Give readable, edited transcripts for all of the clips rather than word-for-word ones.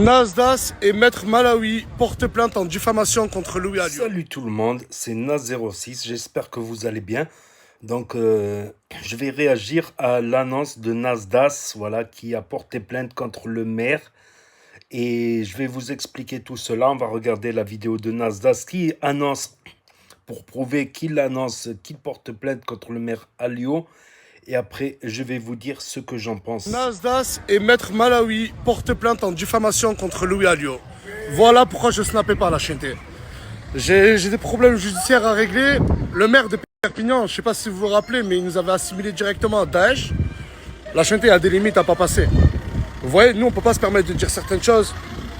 Nasdas et Maître Malawi portent plainte en diffamation contre Louis Alliot. Salut tout le monde, c'est Nas06, j'espère que vous allez bien. Donc, je vais réagir à l'annonce de Nasdas, voilà, qui a porté plainte contre le maire. Et je vais vous expliquer tout cela. On va regarder la vidéo de Nasdas qui annonce, pour prouver qu'il annonce qu'il porte plainte contre le maire Alliot. Et après, je vais vous dire ce que j'en pense. Nasdas et Maître Malawi portent plainte en diffamation contre Louis Alliot. Voilà pourquoi je snappais pas la chaîneté. J'ai des problèmes judiciaires à régler. Le maire de Perpignan, je sais pas si vous vous rappelez, mais il nous avait assimilé directement à Daesh. La chaîneté a des limites à pas passer. Vous voyez, nous on peut pas se permettre de dire certaines choses,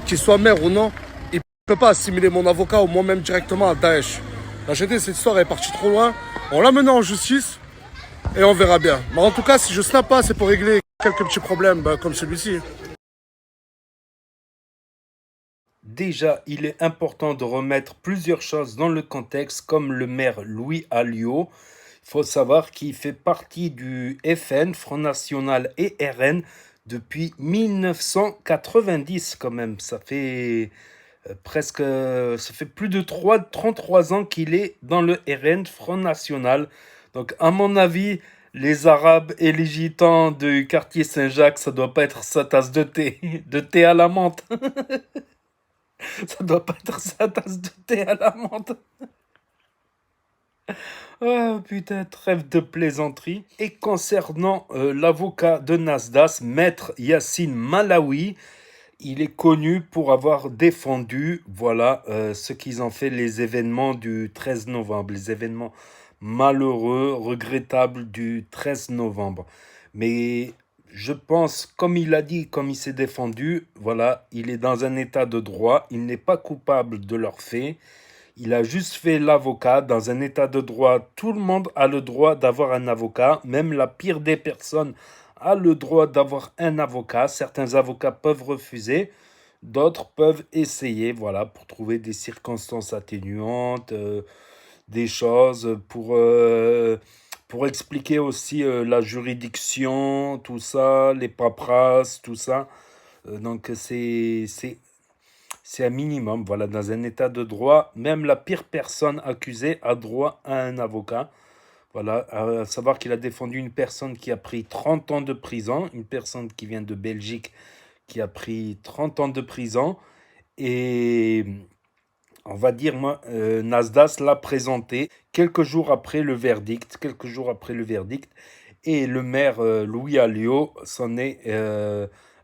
qu'il soit maire ou non. Il peut pas assimiler mon avocat ou moi-même directement à Daesh. La chaîneté, cette histoire est partie trop loin. On l'a mené en justice et on verra bien. Mais en tout cas, si je snap pas, c'est pour régler quelques petits problèmes comme celui-ci. Déjà, il est important de remettre plusieurs choses dans le contexte, comme le maire Louis Alliot. Il faut savoir qu'il fait partie du FN, Front National et RN, depuis 1990 quand même. Ça fait ça fait plus de 33 ans qu'il est dans le RN, Front National. Donc, à mon avis, les Arabes et les Gitans du quartier Saint-Jacques, ça doit pas être sa tasse de thé à la menthe. Ça doit pas être sa tasse de thé à la menthe. Oh putain, trêve de plaisanterie. Et concernant l'avocat de Nasdas, maître Yassine Malawi, il est connu pour avoir défendu, voilà, ce qu'ils ont fait, les événements du 13 novembre, les événements malheureux, regrettables du 13 novembre. Mais je pense, comme il a dit, comme il s'est défendu, voilà, il est dans un état de droit, il n'est pas coupable de leurs faits. Il a juste fait l'avocat dans un état de droit. Tout le monde a le droit d'avoir un avocat. Même la pire des personnes a le droit d'avoir un avocat. Certains avocats peuvent refuser. D'autres peuvent essayer, voilà, pour trouver des circonstances atténuantes, des choses pour expliquer aussi la juridiction, tout ça, les paperasses, tout ça. Donc c'est un minimum, voilà, dans un état de droit, même la pire personne accusée a droit à un avocat. Voilà, à savoir qu'il a défendu une personne qui a pris 30 ans de prison, une personne qui vient de Belgique qui a pris 30 ans de prison. Et on va dire, moi, Nasdaq l'a présenté quelques jours après le verdict, et le maire Louis Alliot s'en est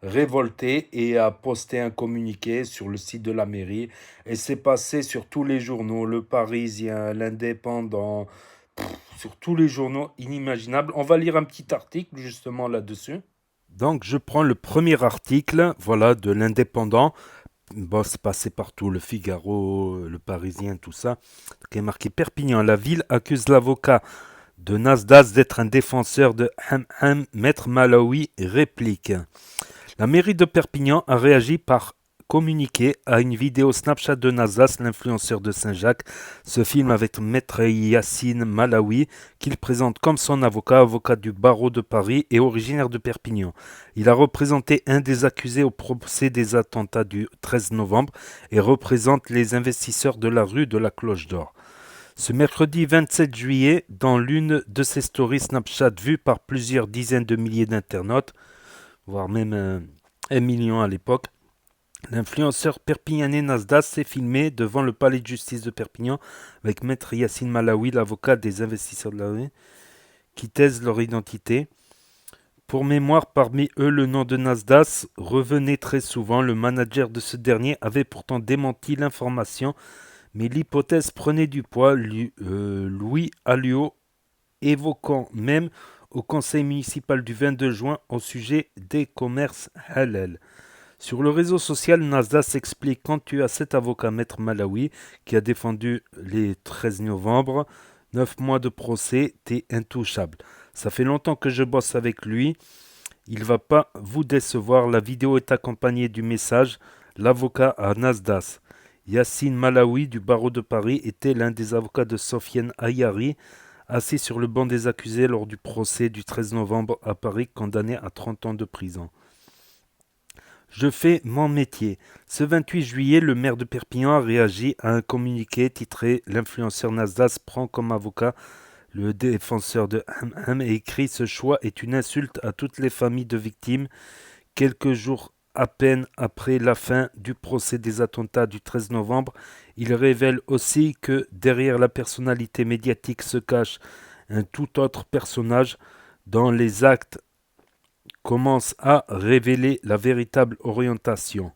révolté et a posté un communiqué sur le site de la mairie. Et c'est passé sur tous les journaux, Le Parisien, L'Indépendant, sur tous les journaux inimaginables. On va lire un petit article justement là-dessus. Donc je prends le premier article, voilà, de l'Indépendant. Bon, c'est passé partout, Le Figaro, Le Parisien, tout ça. Qui est marqué Perpignan. La ville accuse l'avocat de Nasdaq d'être un défenseur de Ham. Maître Malawi réplique. La mairie de Perpignan a réagi par communiqué à une vidéo Snapchat de Nasdaq, l'influenceur de Saint-Jacques. Ce film avec Maître Yassine Malawi, qu'il présente comme son avocat, avocat du barreau de Paris et originaire de Perpignan. Il a représenté un des accusés au procès des attentats du 13 novembre et représente les investisseurs de la rue de la Cloche d'Or. Ce mercredi 27 juillet, dans l'une de ses stories Snapchat vues par plusieurs dizaines de milliers d'internautes, voire même 1 million à l'époque, l'influenceur perpignanais Nasdaq s'est filmé devant le palais de justice de Perpignan avec Maître Yassine Malawi, l'avocat des investisseurs de la rue, qui taisent leur identité. Pour mémoire, parmi eux, le nom de Nasdaq revenait très souvent. Le manager de ce dernier avait pourtant démenti l'information, mais l'hypothèse prenait du poids. Louis Alliot évoquant même au conseil municipal du 22 juin au sujet des commerces halal. Sur le réseau social, Nasdaq s'explique quand tu as cet avocat, Maître Malawi, qui a défendu les 13 novembre, 9 mois de procès, t'es intouchable. Ça fait longtemps que je bosse avec lui, il va pas vous décevoir. La vidéo est accompagnée du message l'avocat à Nasdaq. Yassine Malawi du barreau de Paris était l'un des avocats de Sofiane Ayari, assis sur le banc des accusés lors du procès du 13 novembre à Paris, condamné à 30 ans de prison. je fais mon métier. Ce 28 juillet, le maire de Perpignan a réagi à un communiqué titré L'influenceur Nasdaq prend comme avocat le défenseur de Ham et écrit ce choix est une insulte à toutes les familles de victimes. Quelques jours à peine après la fin du procès des attentats du 13 novembre, il révèle aussi que derrière la personnalité médiatique se cache un tout autre personnage dont les actes commencent à révéler la véritable orientation.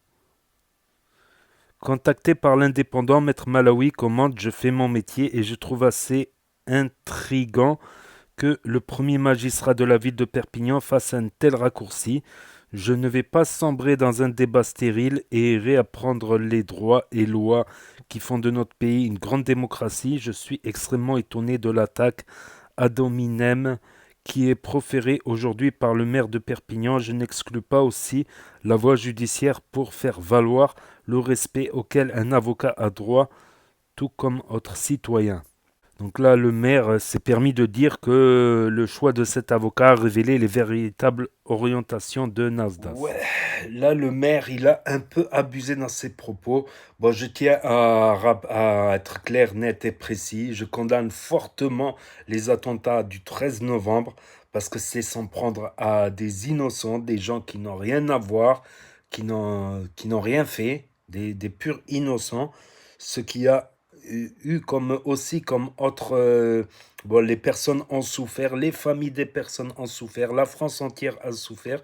Contacté par l'indépendant, Maître Malawi commente Je fais mon métier et je trouve assez intrigant que le premier magistrat de la ville de Perpignan fasse un tel raccourci. Je ne vais pas sombrer dans un débat stérile et réapprendre les droits et lois qui font de notre pays une grande démocratie. Je suis extrêmement étonné de l'attaque ad hominem qui est proférée aujourd'hui par le maire de Perpignan. Je n'exclus pas aussi la voie judiciaire pour faire valoir le respect auquel un avocat a droit, tout comme autre citoyen. Donc là, le maire s'est permis de dire que le choix de cet avocat a révélé les véritables orientations de Nasdaq. Ouais, là, le maire, il a un peu abusé dans ses propos. Bon, je tiens à être clair, net et précis. Je condamne fortement les attentats du 13 novembre parce que c'est s'en prendre à des innocents, des gens qui n'ont rien à voir, qui n'ont rien fait, des purs innocents. Ce qui a eu comme aussi comme autre bon, les personnes ont souffert, les familles des personnes ont souffert, la France entière a souffert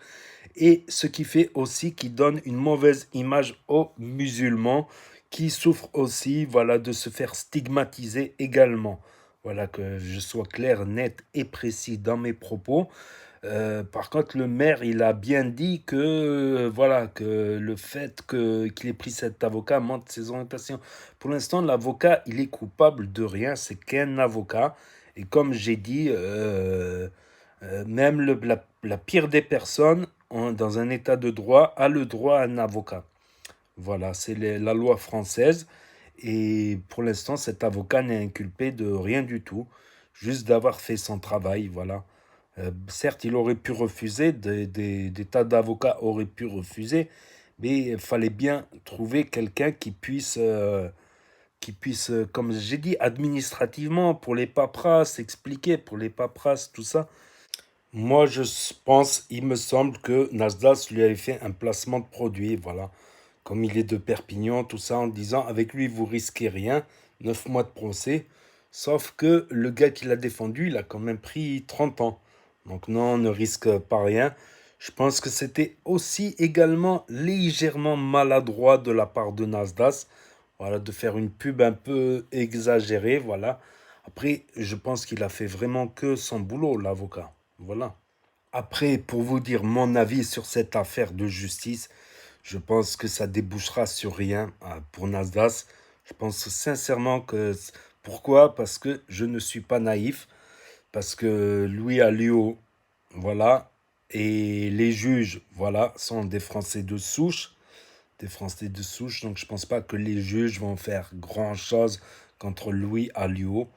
et ce qui fait aussi qui donne une mauvaise image aux musulmans qui souffrent aussi voilà de se faire stigmatiser également. Voilà que je sois clair, net et précis dans mes propos. Par contre, le maire, il a bien dit que voilà que le fait qu'il ait pris cet avocat montre ses orientations. Pour l'instant, l'avocat, il est coupable de rien. C'est qu'un avocat. Et comme j'ai dit, même la pire des personnes, dans un état de droit, a le droit à un avocat. Voilà, c'est la loi française. Et pour l'instant, cet avocat n'est inculpé de rien du tout, juste d'avoir fait son travail. Voilà. Certes, il aurait pu refuser, des tas d'avocats auraient pu refuser, mais il fallait bien trouver quelqu'un qui puisse, comme j'ai dit, administrativement, pour les paperasses, expliquer pour les paperasses, tout ça. Moi, je pense, il me semble que Nasdaq lui avait fait un placement de produit, voilà. Comme il est de Perpignan, tout ça, en disant, avec lui, vous risquez rien, 9 mois de procès. Sauf que le gars qui l'a défendu, il a quand même pris 30 ans. Donc non, on ne risque pas rien. Je pense que c'était aussi également légèrement maladroit de la part de Nasdaq, voilà, de faire une pub un peu exagérée, voilà. Après, je pense qu'il a fait vraiment que son boulot, l'avocat. Voilà. Après, pour vous dire mon avis sur cette affaire de justice, je pense que ça débouchera sur rien pour Nasdaq. Je pense sincèrement que... Pourquoi? Parce que je ne suis pas naïf. Parce que Louis Alliot, voilà, et les juges, voilà, sont des Français de souche. Des Français de souche. Donc je pense pas que les juges vont faire grand-chose contre Louis Alliot.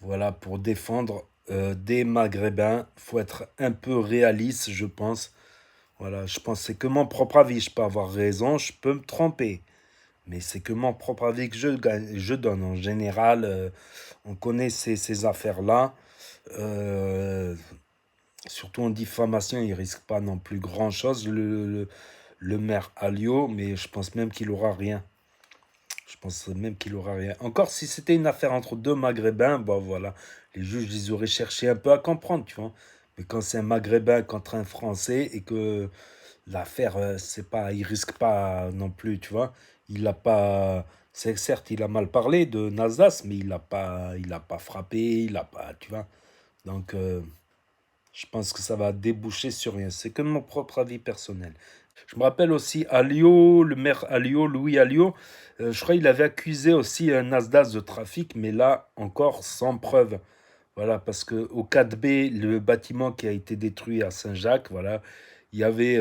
Voilà, pour défendre des Maghrébins, faut être un peu réaliste, je pense. Voilà, je pense que c'est que mon propre avis. Je peux avoir raison, je peux me tromper. Mais c'est que mon propre avis que je donne. En général, on connaît ces affaires-là. Euh, Surtout en diffamation, il risque pas non plus grand-chose, le maire Alliot, mais je pense même qu'il aura rien. Je pense même qu'il aura rien. Encore si c'était une affaire entre deux Maghrébins, bon voilà, les juges, ils auraient cherché un peu à comprendre, tu vois. Mais quand c'est un Maghrébin contre un Français et que l'affaire, c'est pas, il risque pas non plus, tu vois. Il a pas, c'est certes, il a mal parlé de Nasdaq, mais il a pas frappé, il a pas, tu vois. Donc, je pense que ça va déboucher sur rien. C'est que mon propre avis personnel. Je me rappelle aussi Alliot, le maire Alliot, Louis Alliot. Je crois qu'il avait accusé aussi un Nasdaq de trafic, mais là encore sans preuve. Voilà, parce que au 4B, le bâtiment qui a été détruit à Saint-Jacques, voilà, il y avait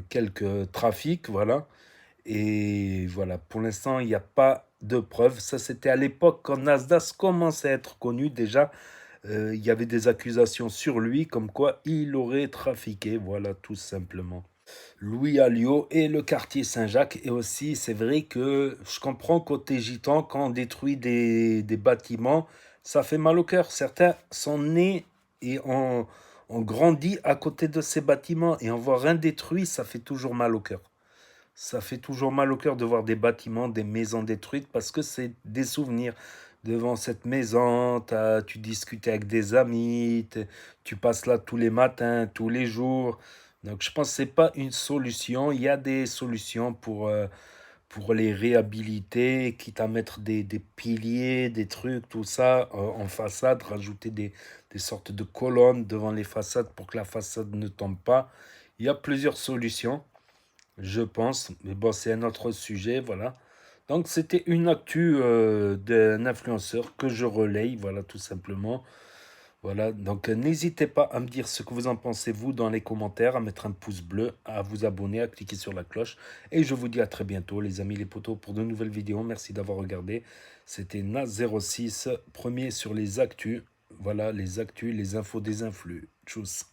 quelques trafics, voilà. Et voilà, pour l'instant, il n'y a pas de preuves. Ça, c'était à l'époque quand Nasdaq commençait à être connu déjà. Il y avait des accusations sur lui comme quoi il aurait trafiqué, voilà, tout simplement. Louis Alliot et le quartier Saint-Jacques. Et aussi, c'est vrai que je comprends côté gitan, quand on détruit des bâtiments, ça fait mal au cœur. Certains sont nés et ont grandi à côté de ces bâtiments. Et en voir un détruit, ça fait toujours mal au cœur. Ça fait toujours mal au cœur de voir des bâtiments, des maisons détruites parce que c'est des souvenirs. Devant cette maison, tu discutes avec des amis, tu passes là tous les matins, tous les jours. Donc je pense que ce n'est pas une solution. Il y a des solutions pour les réhabiliter, quitte à mettre des piliers, des trucs, tout ça en façade, rajouter des sortes de colonnes devant les façades pour que la façade ne tombe pas. Il y a plusieurs solutions, je pense, mais bon, c'est un autre sujet, voilà. Donc c'était une actu d'un influenceur que je relaye, voilà, tout simplement. Voilà, donc n'hésitez pas à me dire ce que vous en pensez, vous, dans les commentaires, à mettre un pouce bleu, à vous abonner, à cliquer sur la cloche. Et je vous dis à très bientôt, les amis, les potos, pour de nouvelles vidéos. Merci d'avoir regardé. C'était Na06, premier sur les actus. Voilà, les actus, les infos des influx. Tchuss.